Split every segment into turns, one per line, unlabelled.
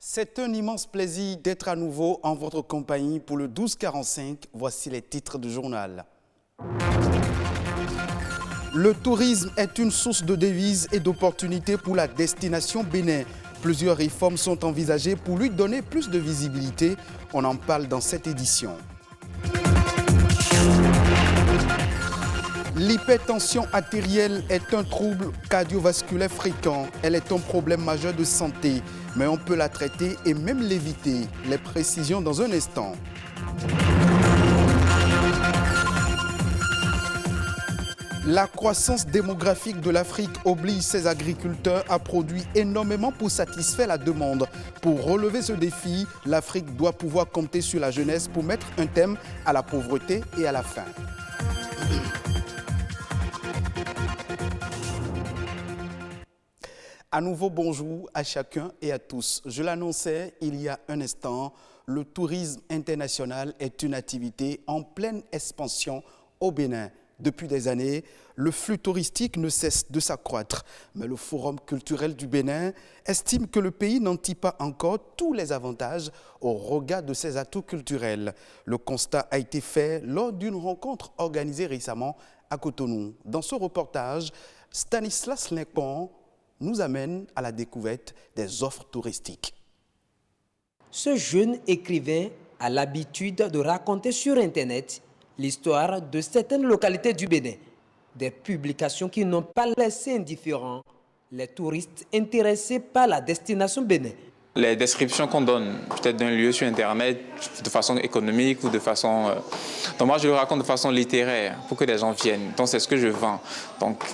C'est un immense plaisir d'être à nouveau en votre compagnie pour le 12:45. Voici les titres du journal. Le tourisme est une source de devises et d'opportunités pour la destination Bénin. Plusieurs réformes sont envisagées pour lui donner plus de visibilité. On en parle dans cette édition. L'hypertension artérielle est un trouble cardiovasculaire fréquent. Elle est un problème majeur de santé, mais on peut la traiter et même l'éviter. Les précisions dans un instant. La croissance démographique de l'Afrique oblige ses agriculteurs à produire énormément pour satisfaire la demande. Pour relever ce défi, l'Afrique doit pouvoir compter sur la jeunesse pour mettre un terme à la pauvreté et à la faim. À nouveau, bonjour à chacun et à tous. Je l'annonçais il y a un instant, le tourisme international est une activité en pleine expansion au Bénin. Depuis des années, le flux touristique ne cesse de s'accroître. Mais le Forum culturel du Bénin estime que le pays n'en tire pas encore tous les avantages au regard de ses atouts culturels. Le constat a été fait lors d'une rencontre organisée récemment à Cotonou. Dans ce reportage, Stanislas Lincoln nous amène à la découverte des offres touristiques.
Ce jeune écrivain a l'habitude de raconter sur Internet l'histoire de certaines localités du Bénin. Des publications qui n'ont pas laissé indifférents les touristes intéressés par la destination Bénin.
Les descriptions qu'on donne, peut-être d'un lieu sur Internet, de façon économique ou de façon... Donc moi, je le raconte de façon littéraire pour que les gens viennent. Donc c'est ce que je vends. Donc,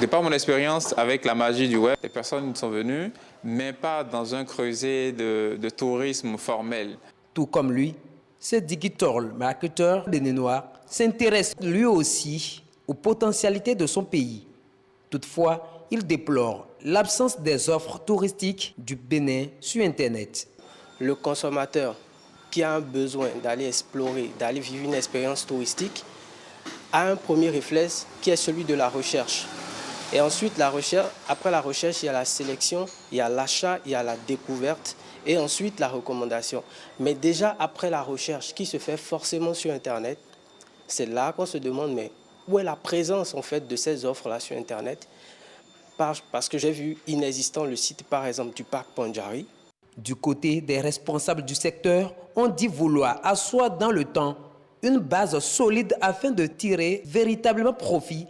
de par mon expérience avec la magie du web, les personnes sont venues, mais pas dans un creuset de tourisme formel.
Tout comme lui, ce digital marketeur béninois s'intéresse lui aussi aux potentialités de son pays. Toutefois, il déplore l'absence des offres touristiques du Bénin sur Internet.
Le consommateur qui a un besoin d'aller explorer, d'aller vivre une expérience touristique, a un premier réflexe qui est celui de la recherche. Et ensuite, après la recherche, il y a la sélection, il y a l'achat, il y a la découverte et ensuite la recommandation. Mais déjà après la recherche qui se fait forcément sur Internet, c'est là qu'on se demande mais où est la présence en fait de ces offres-là sur Internet? Parce que j'ai vu inexistant le site par exemple du parc Pandjari.
Du côté des responsables du secteur, on dit vouloir asseoir dans le temps une base solide afin de tirer véritablement profit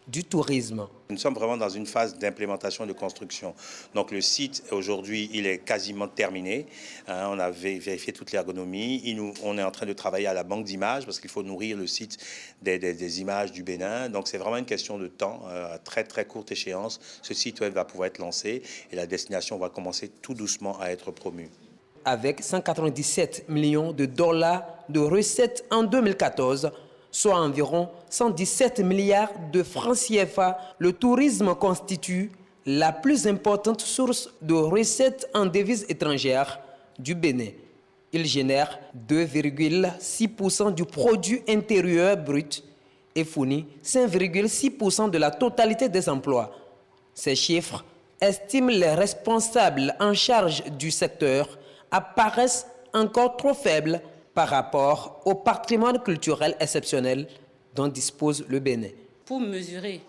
du tourisme.
Nous sommes vraiment dans une phase d'implémentation de construction. Donc le site, aujourd'hui, il est quasiment terminé. On a vérifié toute l'ergonomie. On est en train de travailler à la banque d'images parce qu'il faut nourrir le site des images du Bénin. Donc c'est vraiment une question de temps, à très très courte échéance. Ce site web va pouvoir être lancé et la destination va commencer tout doucement à être promue.
Avec 197 millions de dollars de recettes en 2014, soit environ 117 milliards de francs CFA, le tourisme constitue la plus importante source de recettes en devises étrangères du Bénin. Il génère 2,6% du produit intérieur brut et fournit 5,6% de la totalité des emplois. Ces chiffres estiment les responsables en charge du secteur apparaissent encore trop faibles par rapport au patrimoine culturel exceptionnel dont dispose le Bénin.
Pour mesurer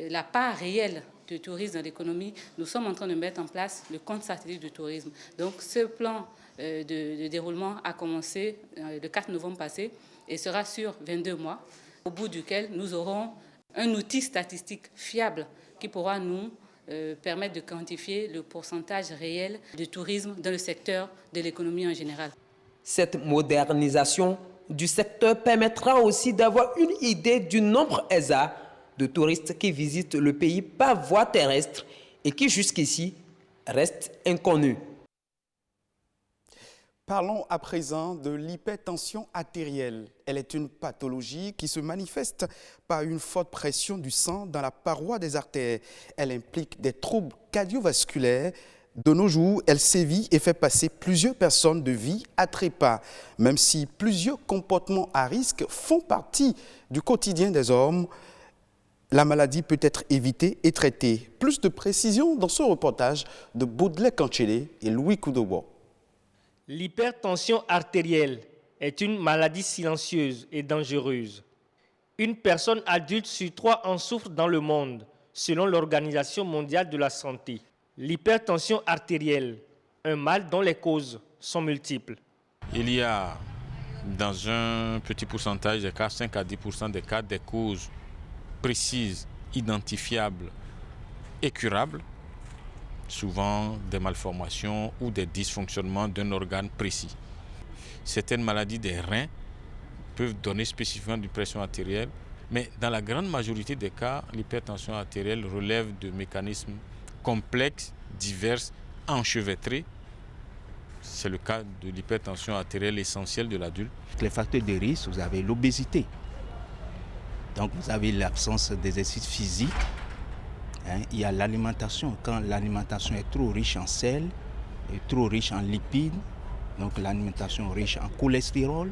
la part réelle de tourisme dans l'économie, nous sommes en train de mettre en place le compte satellite du tourisme. Donc ce plan de déroulement a commencé le 4 novembre passé et sera sur 22 mois, au bout duquel nous aurons un outil statistique fiable qui pourra nous permettre de quantifier le pourcentage réel de tourisme dans le secteur de l'économie en général.
Cette modernisation du secteur permettra aussi d'avoir une idée du nombre exact de touristes qui visitent le pays par voie terrestre et qui jusqu'ici restent inconnus.
Parlons à présent de l'hypertension artérielle. Elle est une pathologie qui se manifeste par une forte pression du sang dans la paroi des artères. Elle implique des troubles cardiovasculaires. De nos jours, elle sévit et fait passer plusieurs personnes de vie à trépas. Même si plusieurs comportements à risque font partie du quotidien des hommes, La maladie peut être évitée et traitée. Plus de précisions dans ce reportage de Baudelaire Canchele et Louis Koudobo.
L'hypertension artérielle est une maladie silencieuse et dangereuse. Une personne adulte sur 3 en souffre dans le monde, selon l'Organisation mondiale de la santé. L'hypertension artérielle, un mal dont les causes sont multiples.
Il y a dans un petit pourcentage des cas, 5 à 10% des cas, des causes précises, identifiables et curables, souvent des malformations ou des dysfonctionnements d'un organe précis. Certaines maladies des reins peuvent donner spécifiquement une pression artérielle, mais dans la grande majorité des cas, l'hypertension artérielle relève de mécanismes complexes, divers, enchevêtrés. C'est le cas de l'hypertension artérielle essentielle de l'adulte.
Les facteurs de risque, vous avez l'obésité. Donc vous avez l'absence d'exercice physique. Il y a l'alimentation. Quand l'alimentation est trop riche en sel et trop riche en lipides, donc l'alimentation riche en cholestérol,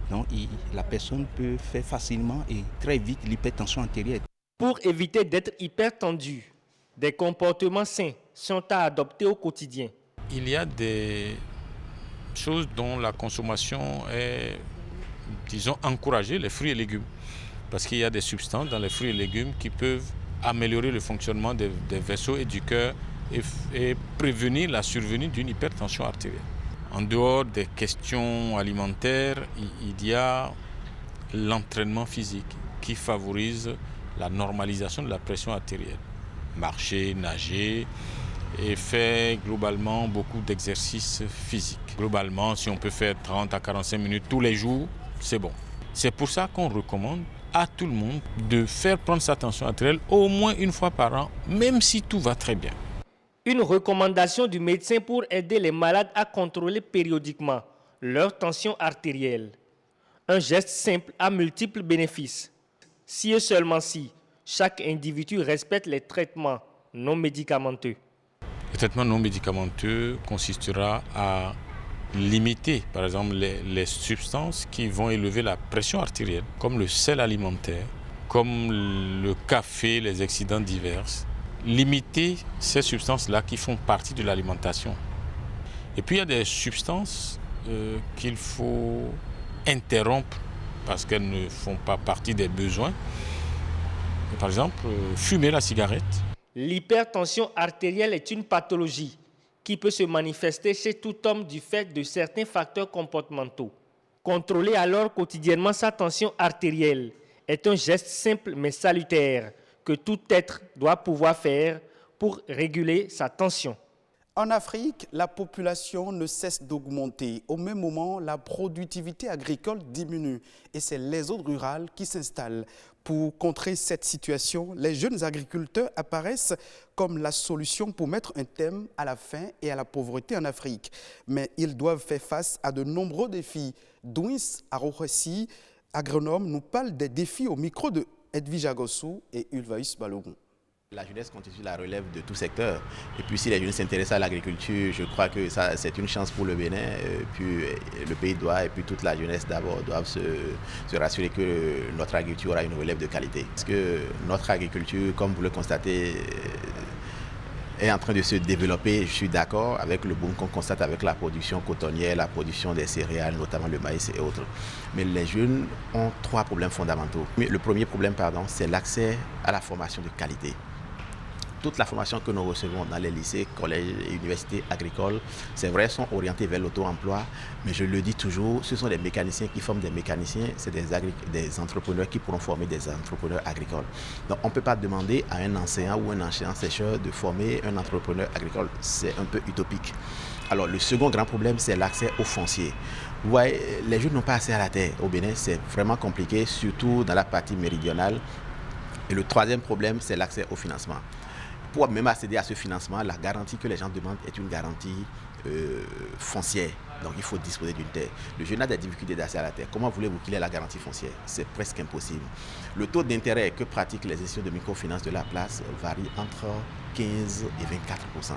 donc la personne peut faire facilement et très vite l'hypertension artérielle.
Pour éviter d'être hypertendu, des comportements sains sont à adopter au quotidien.
Il y a des choses dont la consommation est, disons, encouragée, les fruits et légumes. Parce qu'il y a des substances dans les fruits et légumes qui peuvent améliorer le fonctionnement des vaisseaux et du cœur et prévenir la survenue d'une hypertension artérielle. En dehors des questions alimentaires, il y a l'entraînement physique qui favorise la normalisation de la pression artérielle. Marcher, nager et faire globalement beaucoup d'exercices physiques. Globalement, si on peut faire 30 à 45 minutes tous les jours, c'est bon. C'est pour ça qu'on recommande à tout le monde de faire prendre sa tension artérielle au moins une fois par an, même si tout va très bien.
Une recommandation du médecin pour aider les malades à contrôler périodiquement leur tension artérielle. Un geste simple à multiples bénéfices. Si et seulement si chaque individu respecte les traitements non médicamenteux.
Le traitement non médicamenteux consistera à limiter, par exemple, les substances qui vont élever la pression artérielle, comme le sel alimentaire, comme le café, les excitants divers. Limiter ces substances-là qui font partie de l'alimentation. Et puis il y a des substances qu'il faut interrompre parce qu'elles ne font pas partie des besoins. Par exemple, fumer la cigarette.
L'hypertension artérielle est une pathologie qui peut se manifester chez tout homme du fait de certains facteurs comportementaux. Contrôler alors quotidiennement sa tension artérielle est un geste simple mais salutaire que tout être doit pouvoir faire pour réguler sa tension.
En Afrique, la population ne cesse d'augmenter. Au même moment, la productivité agricole diminue et c'est l'exode rural qui s'installe. Pour contrer cette situation, les jeunes agriculteurs apparaissent comme la solution pour mettre un terme à la faim et à la pauvreté en Afrique. Mais ils doivent faire face à de nombreux défis. Douins Arohessi, agronome, nous parle des défis au micro de Edwige Agossou et Ulvaïs Balogun.
La jeunesse constitue la relève de tout secteur. Et puis si les jeunes s'intéressent à l'agriculture, je crois que ça c'est une chance pour le Bénin. Puis le pays doit, et puis toute la jeunesse d'abord, doivent se rassurer que notre agriculture aura une relève de qualité. Parce que notre agriculture, comme vous le constatez, est en train de se développer. Je suis d'accord avec le boom qu'on constate avec la production cotonnière, la production des céréales, notamment le maïs et autres. Mais les jeunes ont 3 problèmes fondamentaux. Le premier problème, c'est l'accès à la formation de qualité. Toute la formation que nous recevons dans les lycées, collèges et universités agricoles, c'est vrai, sont orientées vers l'auto-emploi, mais je le dis toujours, ce sont des mécaniciens qui forment des mécaniciens, c'est des entrepreneurs qui pourront former des entrepreneurs agricoles. Donc on ne peut pas demander à un enseignant ou un enseignant-chercheur de former un entrepreneur agricole, c'est un peu utopique. Alors le second grand problème, c'est l'accès au foncier. Vous voyez, les jeunes n'ont pas accès à la terre. Au Bénin, c'est vraiment compliqué, surtout dans la partie méridionale. Et le troisième problème, c'est l'accès au financement. Pour même accéder à ce financement, la garantie que les gens demandent est une garantie foncière. Donc il faut disposer d'une terre. Le jeune a des difficultés d'accès à la terre. Comment voulez-vous qu'il ait la garantie foncière? C'est presque impossible. Le taux d'intérêt que pratiquent les institutions de microfinance de la place varie entre 15 et 24%.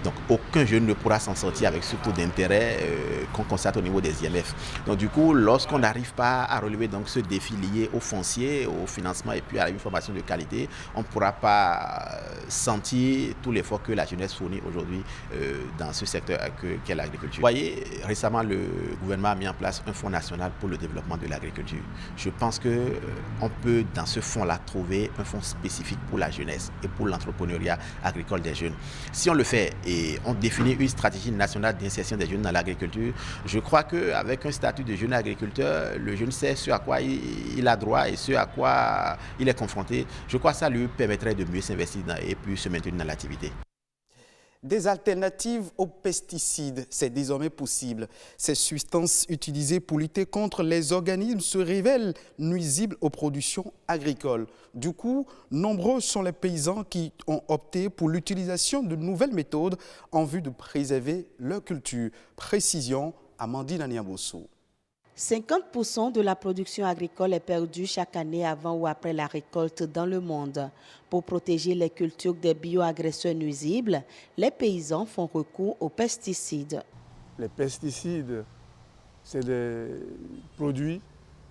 Donc aucun jeune ne pourra s'en sortir avec ce taux d'intérêt qu'on constate au niveau des IMF. Donc du coup, lorsqu'on n'arrive pas à relever donc, ce défi lié au foncier, au financement et puis à une formation de qualité, on ne pourra pas sentir tout l'effort que la jeunesse fournit aujourd'hui dans ce secteur qu'est l'agriculture. Vous voyez, récemment, le gouvernement a mis en place un fonds national pour le développement de l'agriculture. Je pense qu'on peut dans ce fonds-là trouver un fonds spécifique pour la jeunesse et pour l'entrepreneuriat agricole des jeunes. Si on le fait et on définit une stratégie nationale d'insertion des jeunes dans l'agriculture, je crois qu'avec un statut de jeune agriculteur, le jeune sait ce à quoi il a droit et ce à quoi il est confronté. Je crois que ça lui permettrait de mieux s'investir et puis se maintenir dans l'activité.
Des alternatives aux pesticides, c'est désormais possible. Ces substances utilisées pour lutter contre les organismes se révèlent nuisibles aux productions agricoles. Du coup, nombreux sont les paysans qui ont opté pour l'utilisation de nouvelles méthodes en vue de préserver leur culture. Précision, Amandine Aniabosso.
50% de la production agricole est perdue chaque année avant ou après la récolte dans le monde. Pour protéger les cultures des bioagresseurs nuisibles, les paysans font recours aux pesticides.
Les pesticides, c'est des produits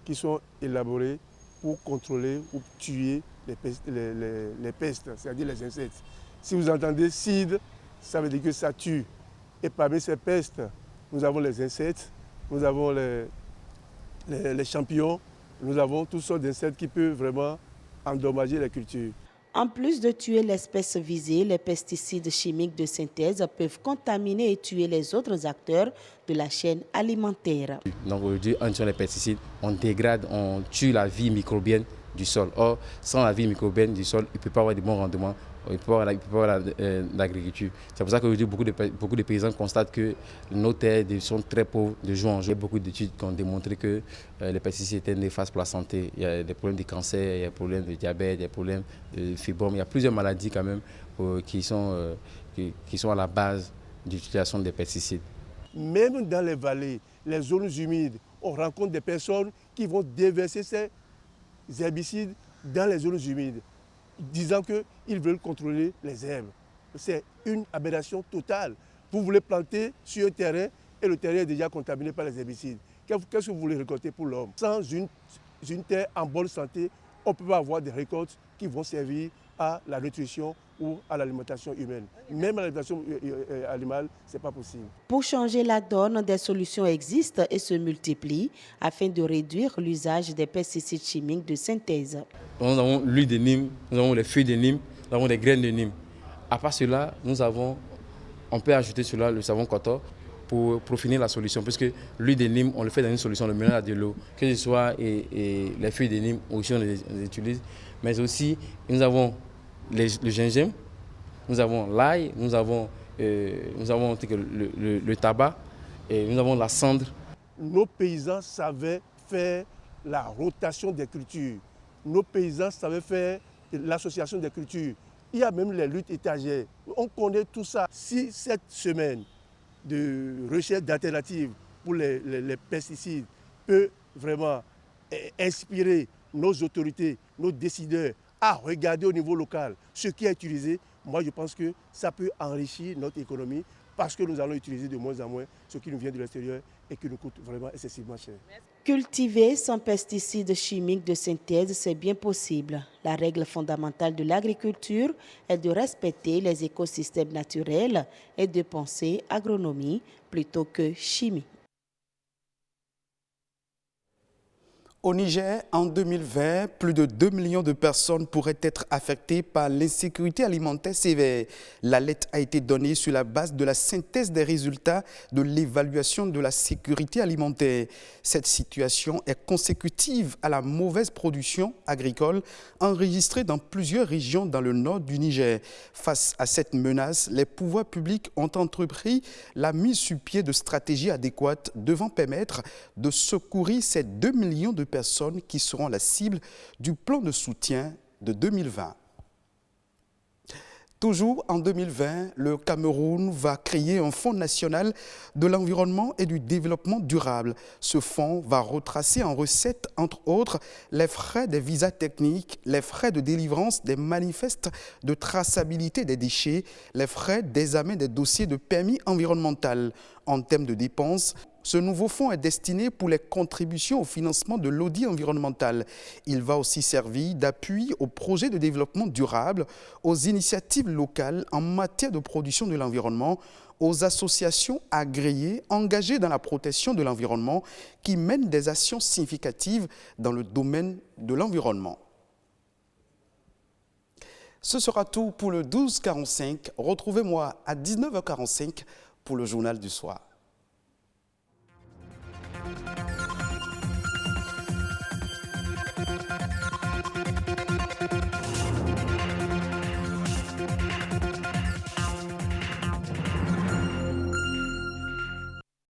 qui sont élaborés pour contrôler ou tuer les pestes, c'est-à-dire les insectes. Si vous entendez cide, ça veut dire que ça tue. Et parmi ces pestes, nous avons les insectes, nous avons les champignons, nous avons toutes sortes d'insectes qui peuvent vraiment endommager la culture.
En plus de tuer l'espèce visée, les pesticides chimiques de synthèse peuvent contaminer et tuer les autres acteurs de la chaîne alimentaire.
Donc aujourd'hui, en tuant les pesticides, on dégrade, on tue la vie microbienne du sol. Or, sans la vie microbienne du sol, il ne peut pas avoir de bons rendements. Il peut pas avoir l'agriculture. C'est pour ça qu'aujourd'hui, beaucoup de paysans constatent que nos terres sont très pauvres de jour en jour. Il y a beaucoup d'études qui ont démontré que les pesticides étaient néfastes pour la santé. Il y a des problèmes de cancer, il y a des problèmes de diabète, il y a des problèmes de fibrome. Il y a plusieurs maladies quand même qui sont à la base de l'utilisation des pesticides.
Même dans les vallées, les zones humides, on rencontre des personnes qui vont déverser ces herbicides dans les zones humides, disant qu'ils veulent contrôler les herbes. C'est une aberration totale. Vous voulez planter sur un terrain et le terrain est déjà contaminé par les herbicides. Qu'est-ce que vous voulez récolter pour l'homme? Sans une terre en bonne santé, on ne peut pas avoir des récoltes qui vont servir à la nutrition ou à l'alimentation humaine. Même à l'alimentation animale, ce n'est pas possible.
Pour changer la donne, des solutions existent et se multiplient afin de réduire l'usage des pesticides chimiques de synthèse.
Nous avons l'huile de Nîmes, nous avons les feuilles de Nîmes, nous avons les graines de Nîmes. À part cela, on peut ajouter cela le savon coton pour finir la solution. Puisque l'huile de Nîmes, on le fait dans une solution, on le mélange à de l'eau. Que ce soit et les feuilles de Nîmes, aussi on les utilise. Mais aussi, nous avons le gingembre, nous avons l'ail, nous avons le tabac et nous avons la cendre.
Nos paysans savaient faire la rotation des cultures. Nos paysans savaient faire l'association des cultures. Il y a même les luttes étagères. On connaît tout ça. Si cette semaine de recherche d'alternatives pour les pesticides peut vraiment inspirer nos autorités, nos décideurs à regarder au niveau local ce qui est utilisé, moi je pense que ça peut enrichir notre économie parce que nous allons utiliser de moins en moins ce qui nous vient de l'extérieur et qui nous coûte vraiment excessivement cher.
Cultiver sans pesticides chimiques de synthèse, c'est bien possible. La règle fondamentale de l'agriculture est de respecter les écosystèmes naturels et de penser agronomie plutôt que chimie.
Au Niger, en 2020, plus de 2 millions de personnes pourraient être affectées par l'insécurité alimentaire sévère. L'alerte a été donnée sur la base de la synthèse des résultats de l'évaluation de la sécurité alimentaire. Cette situation est consécutive à la mauvaise production agricole enregistrée dans plusieurs régions dans le nord du Niger. Face à cette menace, les pouvoirs publics ont entrepris la mise sur pied de stratégies adéquates devant permettre de secourir ces 2 millions de personnes qui seront la cible du plan de soutien de 2020. Toujours en 2020, le Cameroun va créer un fonds national de l'environnement et du développement durable. Ce fonds va retracer en recettes, entre autres, les frais des visas techniques, les frais de délivrance des manifestes de traçabilité des déchets, les frais d'examen des dossiers de permis environnemental. En termes de dépenses, ce nouveau fonds est destiné pour les contributions au financement de l'audit environnemental. Il va aussi servir d'appui aux projets de développement durable, aux initiatives locales en matière de production de l'environnement, aux associations agréées engagées dans la protection de l'environnement qui mènent des actions significatives dans le domaine de l'environnement. Ce sera tout pour le 12h45. Retrouvez-moi à 19h45 pour le journal du soir.